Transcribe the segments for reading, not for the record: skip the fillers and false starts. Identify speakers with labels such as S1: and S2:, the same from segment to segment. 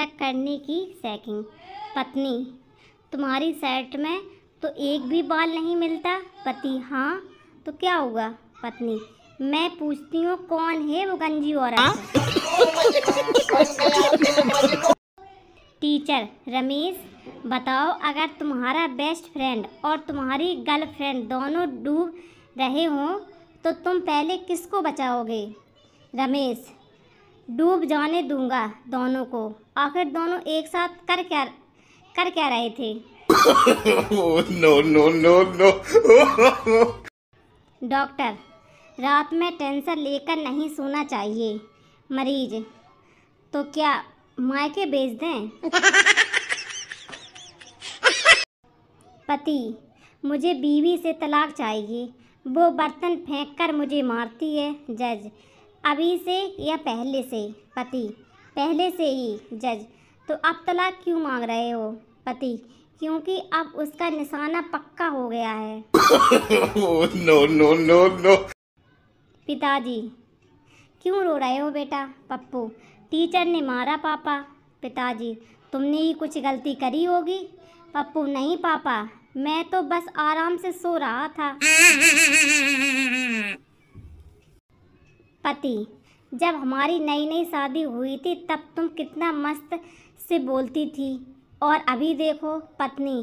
S1: शक करने की सैकिंग। पत्नी, तुम्हारी शर्ट में तो एक भी बाल नहीं मिलता। पति, हाँ तो क्या हुआ। पत्नी, मैं पूछती हूँ कौन है वो गंजी औरत। टीचर, रमेश बताओ, अगर तुम्हारा बेस्ट फ्रेंड और तुम्हारी गर्लफ्रेंड दोनों डूब रहे हों तो तुम पहले किसको बचाओगे। रमेश, डूब जाने दूंगा दोनों को। आखिर दोनों एक साथ कर क्या रहे थे।
S2: No no no no.
S1: Doctor, रात में टेंशन लेकर नहीं सोना चाहिए। मरीज, तो क्या मायके भेज दें। पति, मुझे बीवी से तलाक चाहिए, वो बर्तन फेंककर मुझे मारती है। जज, अभी से या पहले से। पति, पहले से ही। जज, तो अब तलाक क्यों मांग रहे हो। पति, क्योंकि अब उसका निशाना पक्का हो गया है।
S2: No no no no.
S1: पिताजी, क्यों रो रहे हो बेटा। पप्पू, टीचर ने मारा पापा। पिताजी, तुमने ही कुछ गलती करी होगी। पप्पू, नहीं पापा, मैं तो बस आराम से सो रहा था। पति, जब हमारी नई नई शादी हुई थी तब तुम कितना मस्त से बोलती थी और अभी देखो। पत्नी,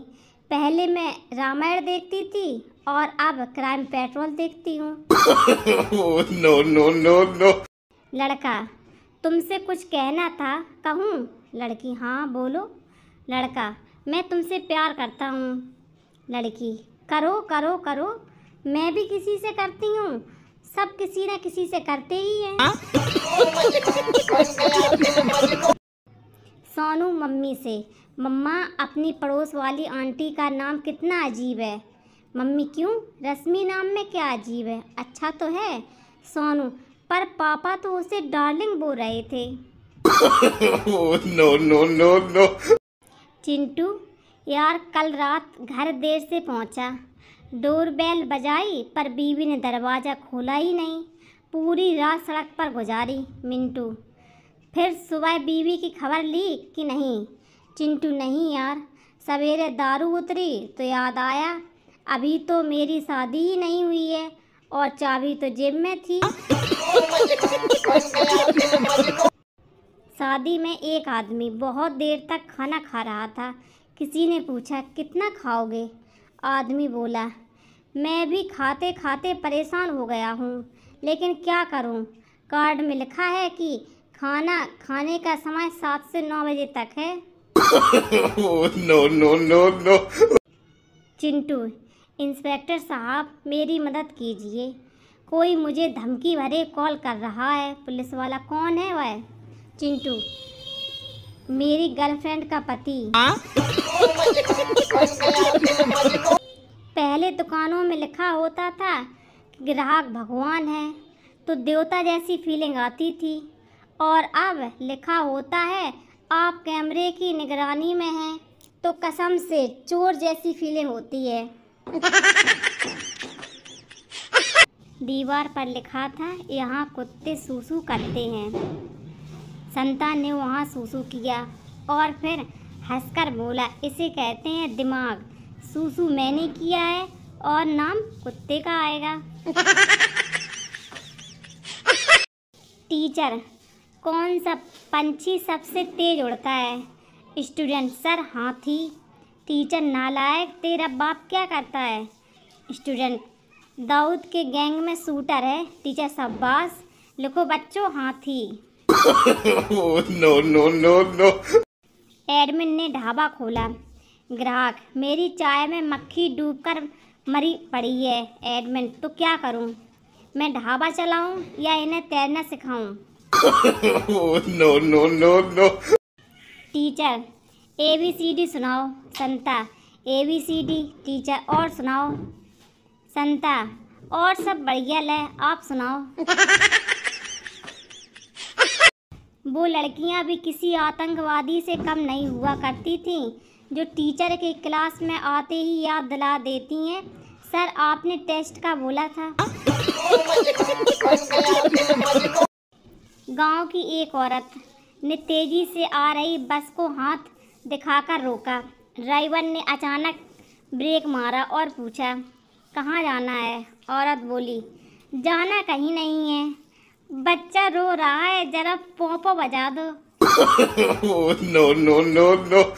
S1: पहले मैं रामायण देखती थी और अब क्राइम पेट्रोल देखती हूँ।
S2: No no no no.
S1: लड़का, तुमसे कुछ कहना था, कहूँ। लड़की, हाँ बोलो। लड़का, मैं तुमसे प्यार करता हूँ। लड़की, करो करो करो, मैं भी किसी से करती हूँ, सब किसी न किसी से करते ही हैं। सोनू मम्मी से, मम्मा अपनी पड़ोस वाली आंटी का नाम कितना अजीब है। मम्मी, क्यों, रश्मि नाम में क्या अजीब है, अच्छा तो है। सोनू, पर पापा तो उसे डार्लिंग बोल रहे थे।
S2: No no no no.
S1: Chintu, यार कल रात घर देर से पहुंचा, डोरबेल बजाई पर बीवी ने दरवाज़ा खोला ही नहीं, पूरी रात सड़क पर गुजारी। मिंटू, फिर सुबह बीवी की खबर ली कि नहीं। चिंटू, नहीं यार, सवेरे दारू उतरी तो याद आया अभी तो मेरी शादी ही नहीं हुई है और चाबी तो जेब में थी। शादी में एक आदमी बहुत देर तक खाना खा रहा था। किसी ने पूछा, कितना खाओगे। आदमी बोला, मैं भी खाते खाते परेशान हो गया हूँ, लेकिन क्या करूँ, कार्ड में लिखा है कि खाना खाने का समय 7 से 9 बजे तक है।
S2: No no no no.
S1: Chintu, inspector साहब मेरी मदद कीजिए, कोई मुझे धमकी भरे कॉल कर रहा है। पुलिस वाला, कौन है वह। चिंटू, मेरी गर्लफ्रेंड का पति। पहले दुकानों में लिखा होता था कि ग्राहक भगवान है तो देवता जैसी फीलिंग आती थी, और अब लिखा होता है आप कैमरे की निगरानी में हैं तो कसम से चोर जैसी फीलिंग होती है। दीवार पर लिखा था, यहाँ कुत्ते सूसू करते हैं। संता ने वहाँ सूसू किया और फिर हंसकर बोला, इसे कहते हैं दिमाग, सूसू मैंने किया है और नाम कुत्ते का आएगा। टीचर, कौन सा पंछी सबसे तेज उड़ता है। स्टूडेंट, सर हाथी। टीचर, नालायक, तेरा बाप क्या करता है। स्टूडेंट, दाऊद के गैंग में शूटर है। टीचर, शाबाश, लिखो बच्चों, हाथी।
S2: No no no no.
S1: Admin ने ढाबा खोला। ग्राहक, मेरी चाय में मक्खी डूबकर मरी पड़ी है। एडमिन, तो क्या करूं, मैं ढाबा चलाऊं या इन्हें तैरना सिखाऊं।
S2: No no no no.
S1: Teacher, ABCD सुनाओ। संता, ABCD। टीचर, और सुनाओ। संता, और सब बढ़िया ले, आप सुनाओ। वो लड़कियां भी किसी आतंकवादी से कम नहीं हुआ करती थीं जो टीचर के क्लास में आते ही याद दिला देती हैं, सर आपने टेस्ट का बोला था। गांव की एक औरत ने तेजी से आ रही बस को हाथ दिखाकर रोका। ड्राइवर ने अचानक ब्रेक मारा और पूछा, कहाँ जाना है? औरत बोली, जाना कहीं नहीं है, बच्चा रो रहा है, जरा पोंपो बजा दो।
S2: No, no, no, no.